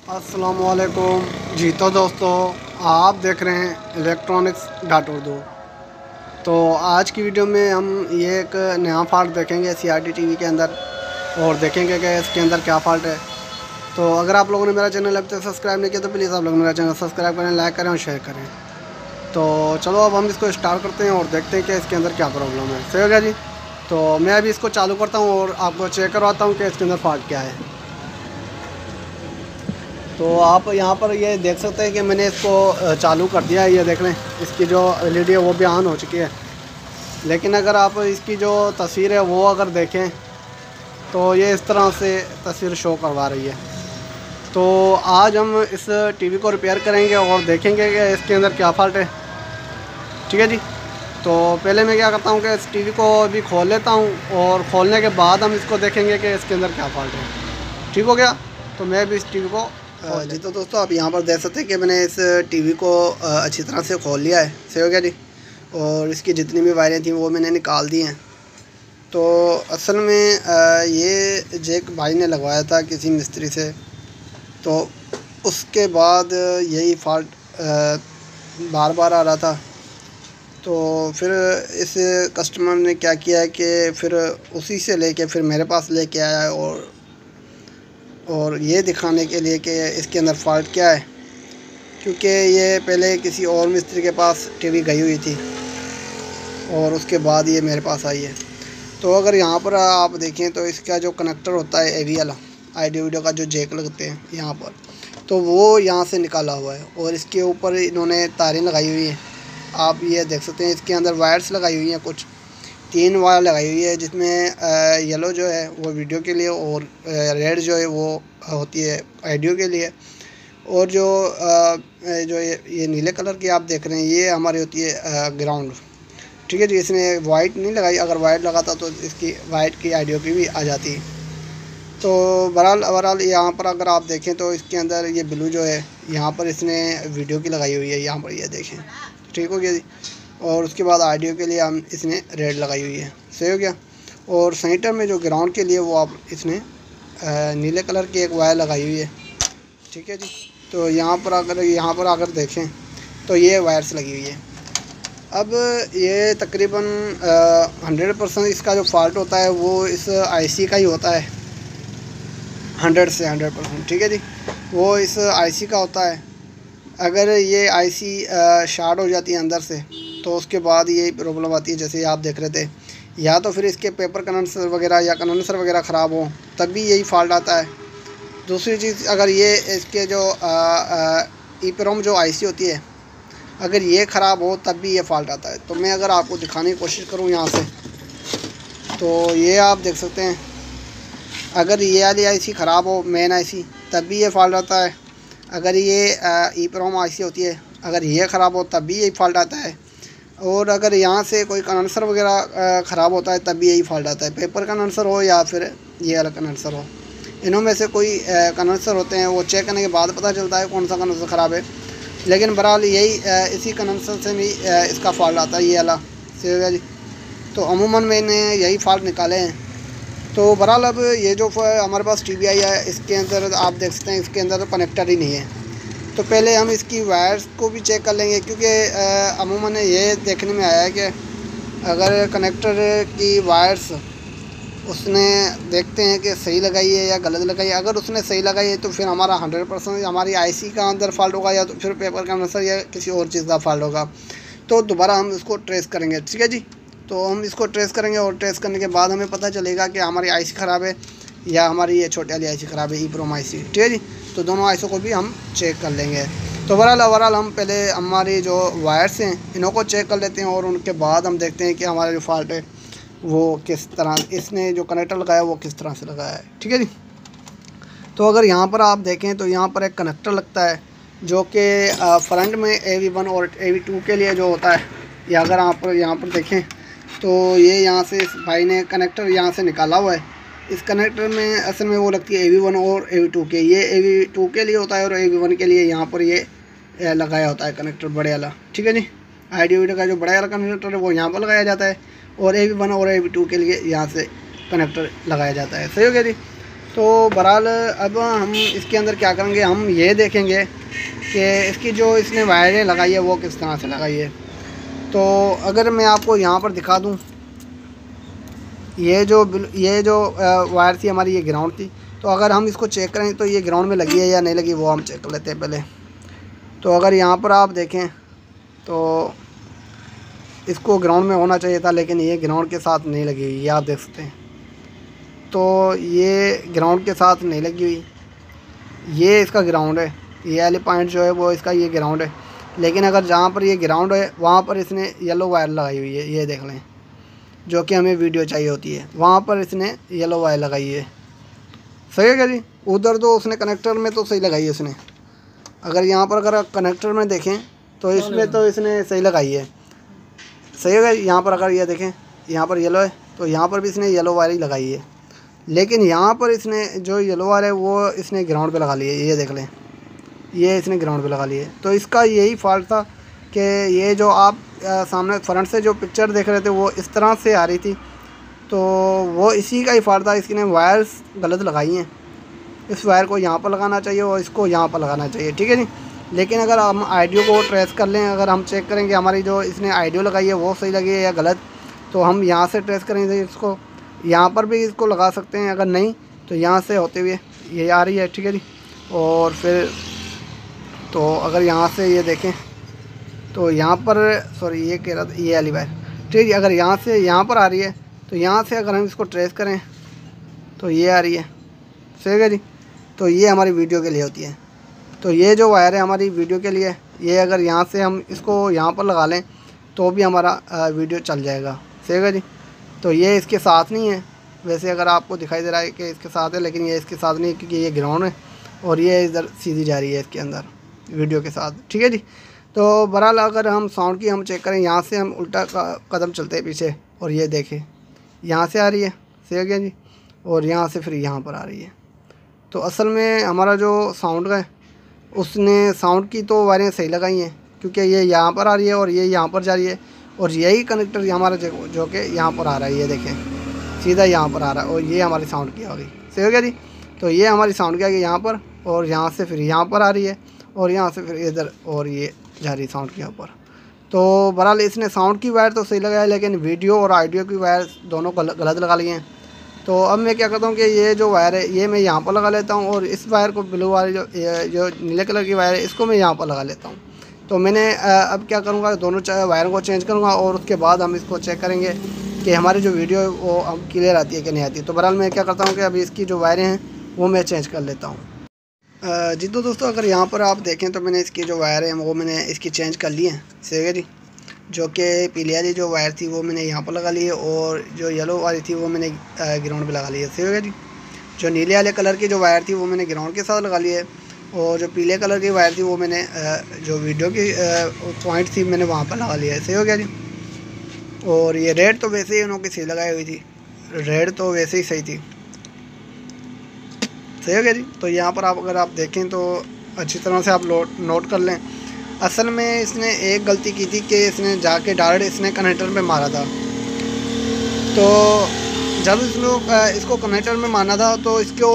अस्सलामुअलैकुम जी। तो दोस्तों, आप देख रहे हैं इलेक्ट्रॉनिक्स.उर्दू। तो आज की वीडियो में हम ये एक नया फॉल्ट देखेंगे CRT टीवी के अंदर और देखेंगे कि इसके अंदर क्या फ़ॉल्ट है। तो अगर आप लोगों ने मेरा चैनल अभी तक सब्सक्राइब नहीं किया तो प्लीज़ आप लोग मेरा चैनल सब्सक्राइब करें, लाइक करें और शेयर करें। तो चलो अब हम इसको स्टार्ट करते हैं और देखते हैं कि इसके अंदर क्या प्रॉब्लम है। सही हो गया जी। तो मैं अभी इसको चालू करता हूँ और आपको चेक करवाता हूँ कि इसके अंदर फॉल्ट क्या है। तो आप यहाँ पर ये देख सकते हैं कि मैंने इसको चालू कर दिया है। ये देख लें, इसकी जो LED है वो भी ऑन हो चुकी है। लेकिन अगर आप इसकी जो तस्वीर है वो अगर देखें तो ये इस तरह से तस्वीर शो करवा रही है। तो आज हम इस टीवी को रिपेयर करेंगे और देखेंगे कि इसके अंदर क्या फ़ॉल्ट है। ठीक है जी। तो पहले मैं क्या करता हूँ कि इस टीवी को अभी खोल लेता हूँ और खोलने के बाद हम इसको देखेंगे कि इसके अंदर क्या फ़ॉल्ट है। ठीक हो गया। तो मैं भी इस टीवी को जी। तो दोस्तों, आप यहाँ पर देख सकते हैं कि मैंने इस टीवी को अच्छी तरह से खोल लिया है। सही हो गया जी। और इसकी जितनी भी वायरें थी वो मैंने निकाल दी हैं। तो असल में ये जैक भाई ने लगवाया था किसी मिस्त्री से, तो उसके बाद यही फॉल्ट बार बार आ रहा था। तो फिर इस कस्टमर ने क्या किया है कि फिर उसी से लेके फिर मेरे पास लेके आया है और ये दिखाने के लिए कि इसके अंदर फ़ॉल्ट क्या है, क्योंकि ये पहले किसी और मिस्त्री के पास टीवी गई हुई थी और उसके बाद ये मेरे पास आई है। तो अगर यहाँ पर आप देखें तो इसका जो कनेक्टर होता है AV वाला, आइडियो वीडियो का जो जैक लगते हैं यहाँ पर, तो वो यहाँ से निकाला हुआ है और इसके ऊपर इन्होंने तारें लगाई हुई हैं। आप ये देख सकते हैं इसके अंदर वायर्स लगाई हुई हैं, कुछ 3 वायर लगाई हुई है, जिसमें येलो जो है वो वीडियो के लिए और रेड जो है वो होती है ऑडियो के लिए। और जो ये नीले कलर की आप देख रहे हैं ये हमारी होती है ग्राउंड। ठीक है जी। इसने वाइट नहीं लगाई, अगर वाइट लगाता तो इसकी वाइट की ऑडियो की भी आ जाती। तो बहरहाल यहाँ पर अगर आप देखें तो इसके अंदर ये ब्लू जो है यहाँ पर इसने वीडियो की लगाई हुई है, यहाँ पर ये देखें। ठीक हो गया जी। और उसके बाद ऑडियो के लिए हम इसने रेड लगाई हुई है। सही हो गया। और सेंटर में जो ग्राउंड के लिए वो आप इसने नीले कलर की एक वायर लगाई हुई है। ठीक है जी। तो यहाँ पर अगर देखें तो ये वायर्स लगी हुई है। अब ये तकरीबन 100% इसका जो फॉल्ट होता है वो इस IC का ही होता है, 100 से 100%। ठीक है जी। वो इस IC का होता है। अगर ये IC शार्ट हो जाती है अंदर से तो उसके बाद ये प्रॉब्लम आती है, जैसे आप देख रहे थे। या तो फिर इसके पेपर कंडेंसर वगैरह या कंडेंसर वगैरह ख़राब हो तब भी यही फॉल्ट आता है। दूसरी चीज़, अगर ये इसके जो EEPROM जो IC होती है, अगर ये ख़राब हो तब भी ये फॉल्ट आता है। तो मैं अगर आपको दिखाने की कोशिश करूँ यहाँ से, तो ये आप देख सकते हैं, अगर ये वाली IC ख़राब हो मेन IC तब भी ये फॉल्ट आता है। अगर ये EEPROM IC होती है, अगर ये ख़राब हो तब भी यही फॉल्ट आता है। और अगर यहाँ से कोई कंडेंसर वगैरह ख़राब होता है तब भी यही फॉल्ट आता है। पेपर कंडेंसर हो या फिर ये वाला कंडेंसर हो, इनों में से कोई कंडेंसर होते हैं, वो चेक करने के बाद पता चलता है कौन सा कंडेंसर ख़राब है। लेकिन बहरहाल यही इसी कंडेंसर से भी इसका फॉल्ट आता है, ये वाला। सही हो गया जी। तो अमूमन मैंने यही फॉल्ट निकाले हैं। तो बहरहाल अब ये जो हमारे पास टीवी आई है, इसके अंदर आप देख सकते हैं इसके अंदर तो कनेक्टर ही नहीं है। तो पहले हम इसकी वायर्स को भी चेक कर लेंगे, क्योंकि अमूमन ये देखने में आया है कि अगर कनेक्टर की वायर्स उसने देखते हैं कि सही लगाई है या गलत लगाई है। अगर उसने सही लगाई है तो फिर हमारा 100% हमारी IC का अंदर फॉल्ट होगा, या तो फिर पेपर का कंडेंसर या किसी और चीज़ का फॉल्ट होगा। तो दोबारा हम इसको ट्रेस करेंगे। ठीक है जी। तो हम इसको ट्रेस करेंगे और ट्रेस करने के बाद हमें पता चलेगा कि हमारी IC ख़राब है या हमारी ये छोटी वाली IC ख़राब है, EEPROM IC। ठीक है जी। तो दोनों IC को भी हम चेक कर लेंगे। तो बहरहाल हम पहले हमारी जो वायर्स हैं इन्हों को चेक कर लेते हैं और उनके बाद हम देखते हैं कि हमारा जो फॉल्ट है वो किस तरह, इसने जो कनेक्टर लगाया वो किस तरह से लगाया है। ठीक है जी। तो अगर यहाँ पर आप देखें तो यहाँ पर एक कनेक्टर लगता है जो कि फ्रंट में AV1 और AV2 के लिए जो होता है। या अगर आप यहाँ पर देखें तो ये यहाँ से इस भाई ने कनेक्टर यहाँ से निकाला हुआ है। इस कनेक्टर में असल में वो लगती है AV1 और AV2 के। ये AV2 के लिए होता है और AV1 के लिए यहाँ पर ये लगाया होता है कनेक्टर बड़े वाला। ठीक है जी। आइडियो वीडियो का जो बड़ा वाला कनेक्टर है वो यहाँ पर लगाया जाता है और AV1 और AV2 के लिए यहाँ से कनेक्टर लगाया जाता है। सही हो गया जी। तो बहरहाल अब हम इसके अंदर क्या करेंगे, हम ये देखेंगे कि इसकी जो इसने वायरें लगाई है वो किस तरह से लगाई है। तो अगर मैं आपको यहाँ पर दिखा दूँ, ये जो वायर थी हमारी, ये ग्राउंड थी। तो अगर हम इसको चेक करें तो ये ग्राउंड में लगी है या नहीं लगी, वो हम चेक कर लेते हैं पहले। तो अगर यहाँ पर आप देखें तो इसको ग्राउंड में होना चाहिए था, लेकिन ये ग्राउंड के साथ नहीं लगी हुई, ये आप देख सकते हैं। तो ये ग्राउंड के साथ नहीं लगी हुई, ये इसका ग्राउंड है, ये वाली पॉइंट जो है वो इसका ये ग्राउंड है। लेकिन अगर जहाँ पर ये ग्राउंड है वहाँ पर इसने येलो वायर लगाई हुई है, ये देख लें, जो कि हमें वीडियो चाहिए होती है, वहाँ पर इसने येलो वायर लगाई है। सही है क्या जी? उधर तो उसने कनेक्टर में तो सही लगाई है इसने। अगर यहाँ पर अगर कनेक्टर में देखें तो इसमें तो इसने सही लगाई है। सही है, यहाँ पर अगर ये देखें, यहाँ पर येलो है तो यहाँ पर भी इसने येलो वायर ही लगाई है। लेकिन यहाँ पर इसने जो येलो वायर है वो इसने ग्राउंड पे लगा ली है, ये देख लें, ये इसने ग्राउंड पे लगा ली है। तो इसका यही फॉल्ट था कि ये जो आप सामने फ्रंट से जो पिक्चर देख रहे थे वो इस तरह से आ रही थी, तो वो इसी का ही फॉल्ट था। इसने वायर्स गलत लगाई हैं, इस वायर को यहाँ पर लगाना चाहिए और इसको यहाँ पर लगाना चाहिए, ठीक है जी। लेकिन अगर हम आइडियो को ट्रेस कर लें, अगर हम चेक करेंगे हमारी जो इसने आइडियो लगाई है वो सही लगी है या गलत, तो हम यहाँ से ट्रेस करेंगे इसको, यहाँ पर भी इसको लगा सकते हैं। अगर नहीं तो यहाँ से होते हुए ये आ रही है, ठीक है जी। और फिर तो अगर यहाँ से ये देखें तो यहाँ पर, सॉरी ये कह रहा था ये वाली वायर, ठीक है। अगर यहाँ से यहाँ पर आ रही है तो यहाँ से अगर हम इसको ट्रेस करें तो ये आ रही है, सही है जी। तो ये हमारी वीडियो के लिए होती है। तो ये जो वायर है हमारी वीडियो के लिए, ये अगर यहाँ से हम इसको यहाँ पर लगा लें तो भी हमारा वीडियो चल जाएगा, सही है जी। तो ये इसके साथ नहीं है, वैसे अगर आपको दिखाई दे रहा है कि इसके साथ है, लेकिन ये इसके साथ नहीं है क्योंकि ये ग्राउंड है और ये इधर सीधी जा रही है इसके अंदर वीडियो के साथ, ठीक है जी। तो बहरहाल अगर हम साउंड की हम चेक करें, यहाँ से हम उल्टा कदम चलते हैं पीछे और ये देखें यहाँ से आ रही है, सही है क्या जी, और यहाँ से फिर यहाँ पर आ रही है। तो असल में हमारा जो साउंड है उसने साउंड की तो वायरें सही लगाई हैं, क्योंकि ये यहाँ पर आ रही है और ये यहाँ पर जा रही है, और यही कनेक्टर हमारा जो कि यहाँ पर आ रहा है, ये देखें सीधा यहाँ पर आ रहा है, और ये हमारी साउंड की आ गई, सही हो गया जी। तो ये हमारी साउंड की आ गई यहाँ पर, और यहाँ से फिर यहाँ पर आ रही है, और यहाँ से फिर इधर, और ये जा रही साउंड के ऊपर। तो बहरहाल इसने साउंड की वायर तो सही लगाया, लेकिन वीडियो और ऑडियो की वायर दोनों गलत लगा लिए हैं। तो अब मैं क्या करता हूँ कि ये जो वायर है ये मैं यहाँ पर लगा लेता हूँ, और इस वायर को ब्लू वाली जो नीले कलर की वायर है इसको मैं यहाँ पर लगा लेता हूँ। तो मैंने अब क्या करूँगा, दोनों वायर को चेंज करूँगा और उसके बाद हम इसको चेक करेंगे कि हमारी जो वीडियो है वो हम क्लियर आती है कि नहीं आती। तो बहरहाल मैं क्या करता हूँ कि अभी इसकी जो वायरें हैं वो मैं चेंज कर लेता हूँ। जी तो दोस्तों अगर यहाँ पर आप देखें तो मैंने इसकी जो वायर है वो मैंने इसकी चेंज कर ली है, सही है जी। जो कि पीली वाली जो वायर थी वो मैंने यहाँ पर लगा ली है, और जो येलो वाली थी वो मैंने ग्राउंड पे लगा ली है, सही है जी। जो नीले वाले कलर की जो वायर थी वो मैंने ग्राउंड के साथ लगा ली है, और जो पीले कलर की वायर थी वो मैंने जो वीडियो की पॉइंट थी मैंने वहाँ पर लगा लिया है, सही हो गया जी। और ये रेड तो वैसे ही उन्होंने सही लगाई हुई थी, रेड तो वैसे ही सही थी, सही हो गया जी। तो यहाँ पर आप अगर आप देखें तो अच्छी तरह से आप नोट कर लें। असल में इसने एक गलती की थी कि इसने जाके डायरेक्ट इसने कनेक्टर में मारा था। तो जब इसको कनेक्टर में मारना था तो इसको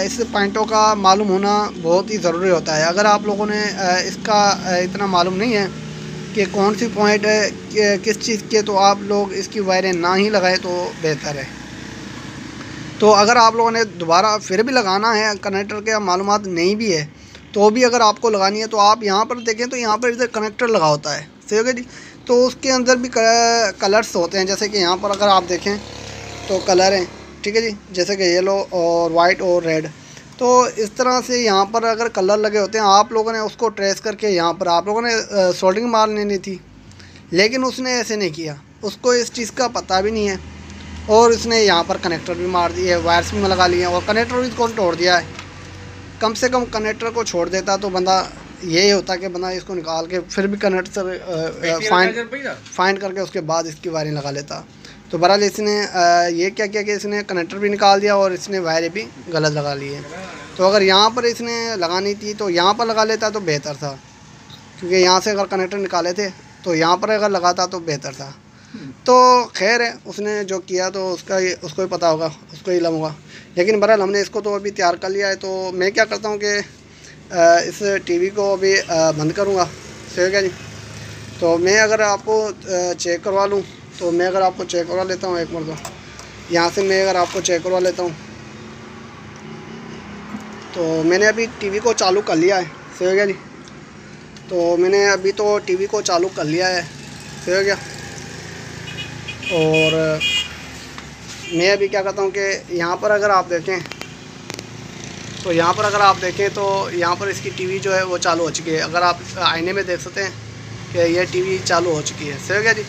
इस पॉइंटों का मालूम होना बहुत ही ज़रूरी होता है। अगर आप लोगों ने इसका इतना मालूम नहीं है कि कौन सी पॉइंट है किस चीज़ के, तो आप लोग इसकी वायरें ना ही लगाएं तो बेहतर है। तो अगर आप लोगों ने दोबारा फिर भी लगाना है, कनेक्टर के मालूमात नहीं भी है तो भी अगर आपको लगानी है तो आप यहाँ पर देखें तो यहाँ पर इधर कनेक्टर लगा होता है, सही है जी। तो उसके अंदर भी कलर्स होते हैं, जैसे कि यहाँ पर अगर आप देखें तो कलर हैं, ठीक है जी, जैसे कि येलो और वाइट और रेड। तो इस तरह से यहाँ पर अगर कलर लगे होते हैं, आप लोगों ने उसको ट्रेस करके यहाँ पर आप लोगों ने सोल्डरिंग मार लेनी थी, लेकिन उसने ऐसे नहीं किया, उसको इस चीज़ का पता भी नहीं है, और उसने यहाँ पर कनेक्टर भी मार दिए, वायर्स भी लगा लिए और कनेक्टर भी इसको तोड़ दिया है। कम से कम कनेक्टर को छोड़ देता तो बंदा यही होता कि बंदा इसको निकाल के फिर भी कनेक्टर फाइंड करके उसके बाद इसकी वायरिंग लगा लेता। तो बहरहाल इसने ये क्या किया कि इसने कनेक्टर भी निकाल दिया और इसने वायरें भी गलत लगा ली है। तो अगर यहाँ पर इसने लगानी थी तो यहाँ पर लगा लेता तो बेहतर था, क्योंकि यहाँ से अगर कनेक्टर निकाले थे तो यहाँ पर अगर लगाता तो बेहतर था। तो खैर है, उसने जो किया तो उसको ही पता होगा, उसको ही इल्म होगा। लेकिन बहरहाल हमने इसको तो अभी तैयार कर लिया है। तो मैं क्या करता हूँ कि इस टीवी को अभी बंद करूँगा। सही हो गया जी। तो मैं अगर आपको चेक करवा लूँ, तो मैं अगर आपको चेक करवा लेता हूँ, एक मिनट यहाँ से मैं अगर आपको चेक करवा लेता हूँ। तो मैंने अभी टीवी को चालू कर लिया है। सही हो गया जी। तो मैंने अभी तो टीवी को चालू कर लिया है। सही हो गया। और मैं अभी क्या करता हूँ कि यहाँ पर अगर आप देखें, तो यहाँ पर अगर आप देखें तो यहाँ पर इसकी टीवी जो है वो चालू हो चुकी है। अगर आप आईने में देख सकते हैं कि ये टीवी चालू हो चुकी है। सही हो गया जी।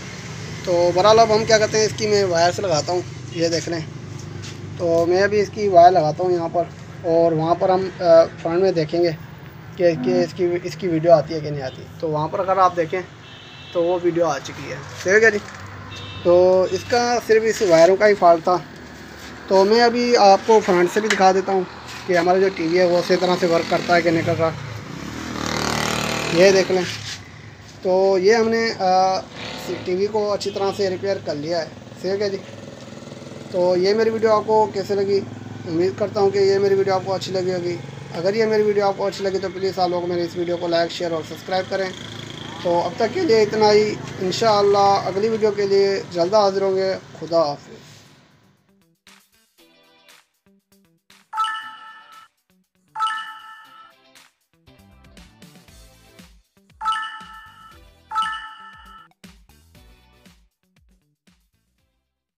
तो बहरहाल अब हम क्या करते हैं, इसकी मैं वायर से लगाता हूँ, ये देख लें। तो मैं अभी इसकी वायर लगाता हूँ यहाँ पर, और वहाँ पर हम फ्रंट में देखेंगे कि इसकी वीडियो आती है कि नहीं आती। तो वहाँ पर अगर आप देखें तो वो वीडियो आ चुकी है। सही हो गया जी। तो इसका सिर्फ इस वायरों का ही फॉल्ट था। तो मैं अभी आपको फ्रंट से भी दिखा देता हूँ कि हमारा जो टीवी है वो उसी तरह से वर्क करता है कि नहीं कर रहा। ये देख लें। तो ये हमने टीवी को अच्छी तरह से रिपेयर कर लिया है। सही है क्या जी। तो ये मेरी वीडियो आपको कैसे लगी, उम्मीद करता हूँ कि ये मेरी वीडियो आपको अच्छी लगी होगी। अगर ये मेरी वीडियो आपको अच्छी लगी तो प्लीज़ आप लोग मेरे इस वीडियो को लाइक, शेयर और सब्सक्राइब करें। तो अब तक के लिए इतना ही। इंशाअल्लाह अगली वीडियो के लिए जल्द हाजिर होंगे। खुदा हाफ़िज़।